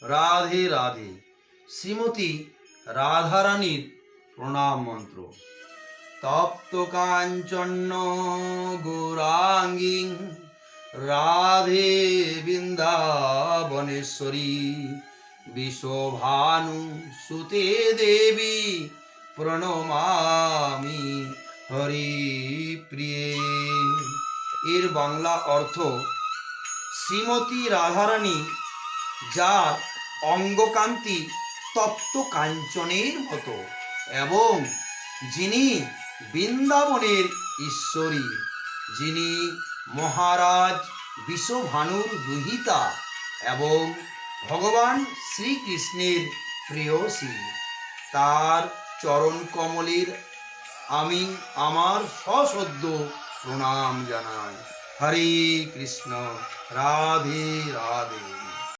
রাধে রাধে। শ্রীমতী রাধারানীর প্রণাম মন্ত্র। তপ্ত কাঞ্চন গৌরাঙ্গী রাধে বৃন্দাবনেশ্বরী বিশ্বভানু সুতে দেবী প্রণমামি হরি প্রিয়ে। এর বাংলা অর্থ, শ্রীমতী রাধারানী যার অঙ্গকান্তি তপ্ত কাঞ্চনের মতো এবং যিনি বৃন্দাবনের ঈশ্বরী, যিনি মহারাজ বিশ্বভানুর দুহিতা এবং ভগবান শ্রীকৃষ্ণের প্রেয়সী, তার চরণ কমলের আমি আমার সশ্রদ্ধ প্রণাম জানাই। হরে কৃষ্ণ, রাধে রাধে।